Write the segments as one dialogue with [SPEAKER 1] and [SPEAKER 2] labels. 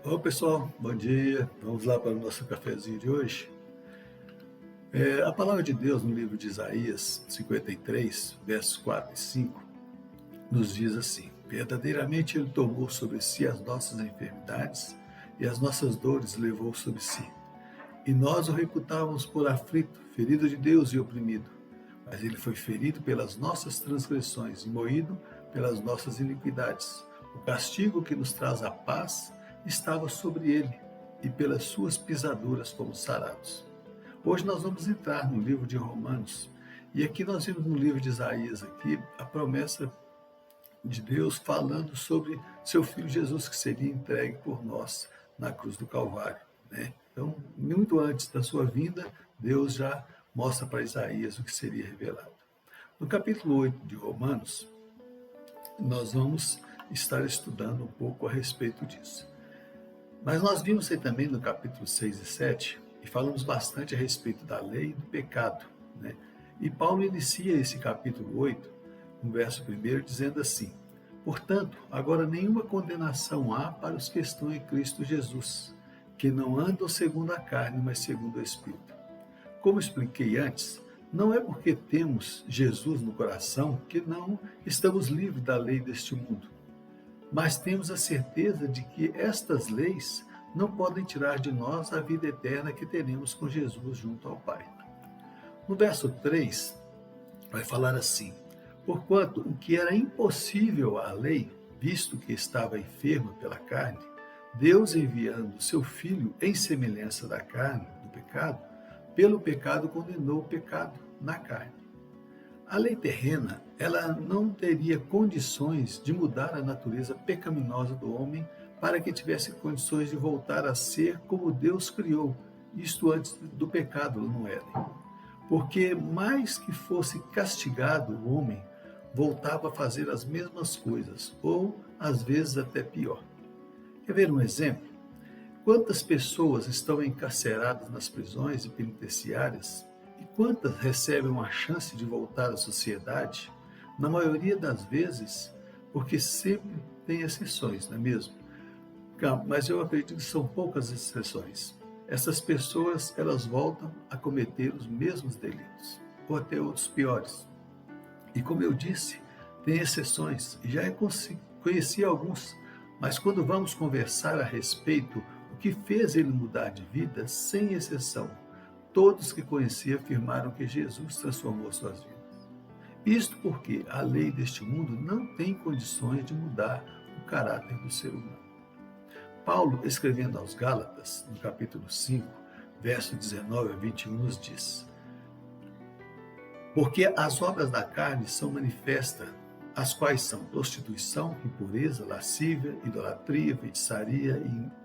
[SPEAKER 1] Olá pessoal, bom dia. Vamos lá para o nosso cafezinho de hoje. A palavra de Deus no livro de Isaías 53, versos 4 e 5, nos diz assim: verdadeiramente Ele tomou sobre si as nossas enfermidades e as nossas dores levou sobre si. E nós o reputávamos por aflito, ferido de Deus e oprimido. Mas Ele foi ferido pelas nossas transgressões e moído pelas nossas iniquidades. O castigo que nos traz a paz estava sobre Ele, e pelas suas pisaduras fomos sarados. Hoje nós vamos entrar no livro de Romanos, e aqui nós vimos no livro de Isaías aqui a promessa de Deus falando sobre seu Filho Jesus que seria entregue por nós na cruz do Calvário, né? Então, muito antes da sua vinda, Deus já mostra para Isaías o que seria revelado. No capítulo 8 de Romanos, nós vamos estar estudando um pouco a respeito disso. Mas nós vimos aí também no capítulo 6 e 7, e falamos bastante a respeito da lei e do pecado, né? E Paulo inicia esse capítulo 8, no verso 1, dizendo assim: portanto, agora nenhuma condenação há para os que estão em Cristo Jesus, que não andam segundo a carne, mas segundo o Espírito. Como expliquei antes, não é porque temos Jesus no coração que não estamos livres da lei deste mundo, mas temos a certeza de que estas leis não podem tirar de nós a vida eterna que teremos com Jesus junto ao Pai. No verso 3, vai falar assim: porquanto o que era impossível à lei, visto que estava enferma pela carne, Deus enviando seu Filho em semelhança da carne, do pecado, pelo pecado condenou o pecado na carne. A lei terrena, ela não teria condições de mudar a natureza pecaminosa do homem para que tivesse condições de voltar a ser como Deus criou, isto antes do pecado no Éden. Porque mais que fosse castigado, o homem voltava a fazer as mesmas coisas, ou às vezes até pior. Quer ver um exemplo? Quantas pessoas estão encarceradas nas prisões e penitenciárias e quantas recebem uma chance de voltar à sociedade? Na maioria das vezes, porque sempre tem exceções, não é mesmo? Mas eu acredito que são poucas exceções. Essas pessoas, elas voltam a cometer os mesmos delitos, ou até outros piores. E como eu disse, tem exceções, e já conheci alguns, mas quando vamos conversar a respeito, o que fez ele mudar de vida, sem exceção, todos que conheci afirmaram que Jesus transformou suas vidas. Isto porque a lei deste mundo não tem condições de mudar o caráter do ser humano. Paulo, escrevendo aos Gálatas, no capítulo 5, verso 19 a 21, nos diz: porque as obras da carne são manifestas, as quais são prostituição, impureza, lascívia, idolatria, feitiçaria,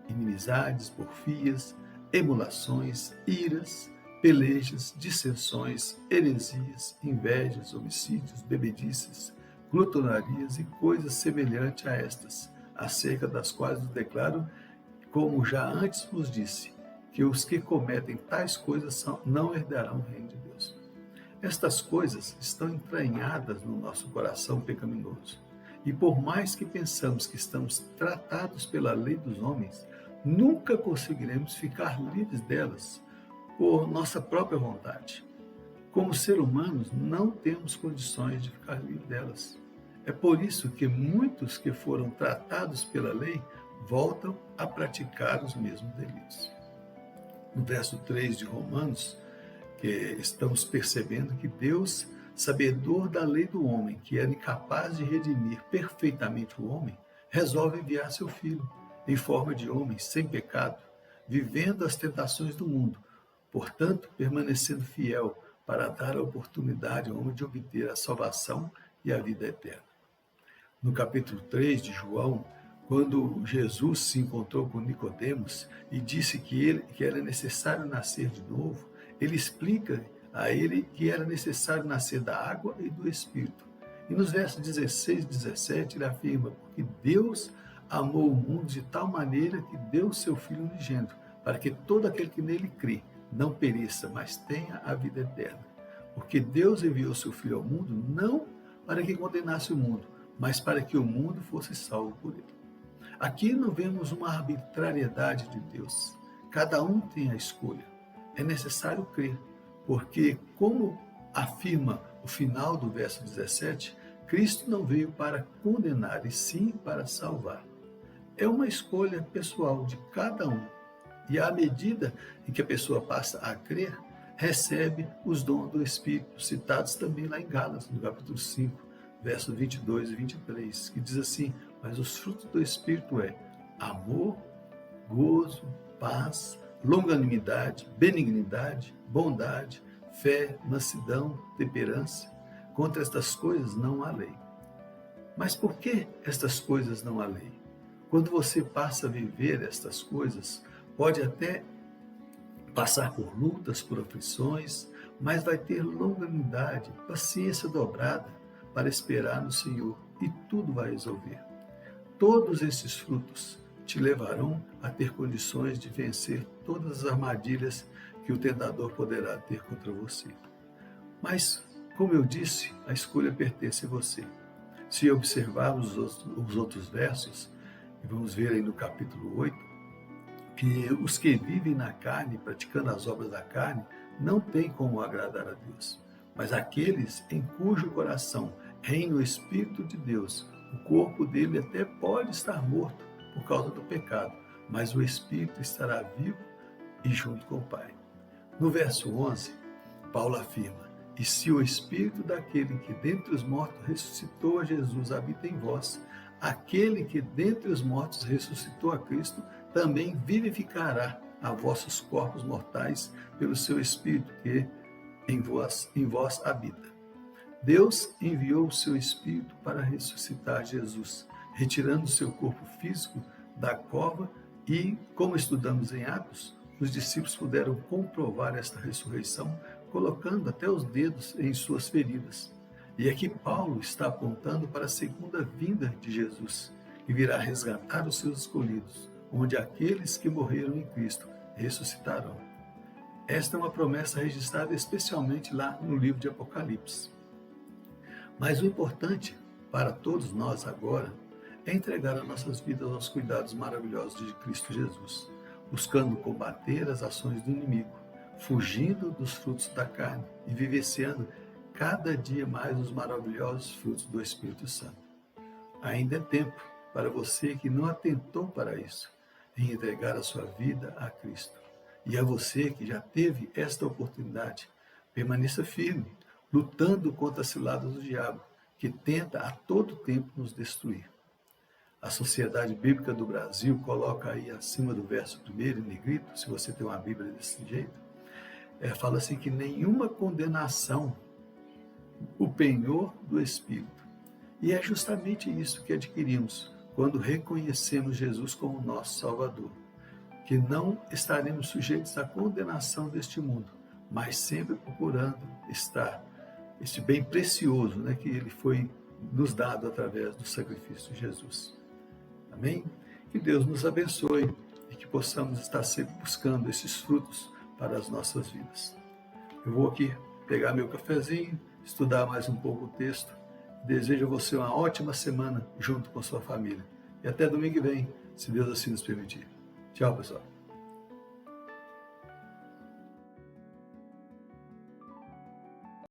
[SPEAKER 1] inimizades, porfias, emulações, iras, pelejas, dissensões, heresias, invejas, homicídios, bebedices, glutonarias e coisas semelhantes a estas, acerca das quais nos declaro, como já antes vos disse, que os que cometem tais coisas não herdarão o reino de Deus. Estas coisas estão entranhadas no nosso coração pecaminoso. E por mais que pensamos que estamos tratados pela lei dos homens, nunca conseguiremos ficar livres delas por nossa própria vontade. Como seres humanos, não temos condições de ficar livres delas. É por isso que muitos que foram tratados pela lei voltam a praticar os mesmos delitos. No verso 3 de Romanos, que estamos percebendo que Deus, sabedor da lei do homem, que era incapaz de redimir perfeitamente o homem, resolve enviar seu Filho, em forma de homem, sem pecado, vivendo as tentações do mundo, portanto, permanecendo fiel para dar a oportunidade ao homem de obter a salvação e a vida eterna. No capítulo 3 de João, quando Jesus se encontrou com Nicodemos e disse que era necessário nascer de novo, ele explica a ele que era necessário nascer da água e do Espírito. E nos versos 16 e 17 ele afirma: porque Deus amou o mundo de tal maneira que deu o seu Filho unigênito, para que todo aquele que nele crê não pereça, mas tenha a vida eterna. Porque Deus enviou o seu Filho ao mundo não para que condenasse o mundo, mas para que o mundo fosse salvo por ele. Aqui não vemos uma arbitrariedade de Deus. Cada um tem a escolha. É necessário crer, porque, como afirma o final do verso 17, Cristo não veio para condenar, e sim para salvar. É uma escolha pessoal de cada um. E à medida em que a pessoa passa a crer, recebe os dons do Espírito, citados também lá em Gálatas, no capítulo 5, versos 22 e 23, que diz assim: mas os frutos do Espírito é amor, gozo, paz, longanimidade, benignidade, bondade, fé, mansidão, temperança. Contra estas coisas não há lei. Mas por que estas coisas não há lei? Quando você passa a viver estas coisas, pode até passar por lutas, por aflições, mas vai ter longanimidade, paciência dobrada para esperar no Senhor, e tudo vai resolver. Todos esses frutos te levarão a ter condições de vencer todas as armadilhas que o tentador poderá ter contra você. Mas, como eu disse, a escolha pertence a você. Se observarmos os outros versos, e vamos ver aí no capítulo 8, que os que vivem na carne, praticando as obras da carne, não têm como agradar a Deus. Mas aqueles em cujo coração reina o Espírito de Deus, o corpo dele até pode estar morto por causa do pecado, mas o Espírito estará vivo e junto com o Pai. No verso 11, Paulo afirma: e se o Espírito daquele que dentre os mortos ressuscitou a Jesus habita em vós, aquele que dentre os mortos ressuscitou a Cristo também vivificará a vossos corpos mortais pelo seu Espírito que em vós habita. Deus enviou o seu Espírito para ressuscitar Jesus, retirando o seu corpo físico da cova e, como estudamos em Atos, os discípulos puderam comprovar esta ressurreição colocando até os dedos em suas feridas. E aqui Paulo está apontando para a segunda vinda de Jesus, que virá resgatar os seus escolhidos, onde aqueles que morreram em Cristo ressuscitarão. Esta é uma promessa registrada especialmente lá no livro de Apocalipse. Mas o importante para todos nós agora é entregar as nossas vidas aos cuidados maravilhosos de Cristo Jesus, buscando combater as ações do inimigo, fugindo dos frutos da carne e vivenciando cada dia mais os maravilhosos frutos do Espírito Santo. Ainda é tempo para você que não atentou para isso, em entregar a sua vida a Cristo. E a você que já teve esta oportunidade, permaneça firme, lutando contra as ciladas do diabo, que tenta a todo tempo nos destruir. A Sociedade Bíblica do Brasil coloca aí acima do verso 1 em negrito, se você tem uma Bíblia desse jeito, fala assim que nenhuma condenação o penhor do Espírito. E é justamente isso que adquirimos quando reconhecemos Jesus como nosso Salvador, que não estaremos sujeitos à condenação deste mundo, mas sempre procurando estar este bem precioso, que ele foi nos dado através do sacrifício de Jesus. Amém? Que Deus nos abençoe e que possamos estar sempre buscando esses frutos para as nossas vidas. Eu vou aqui pegar meu cafezinho, estudar mais um pouco o texto. Desejo a você uma ótima semana junto com a sua família. E até domingo que vem, se Deus assim nos permitir. Tchau, pessoal.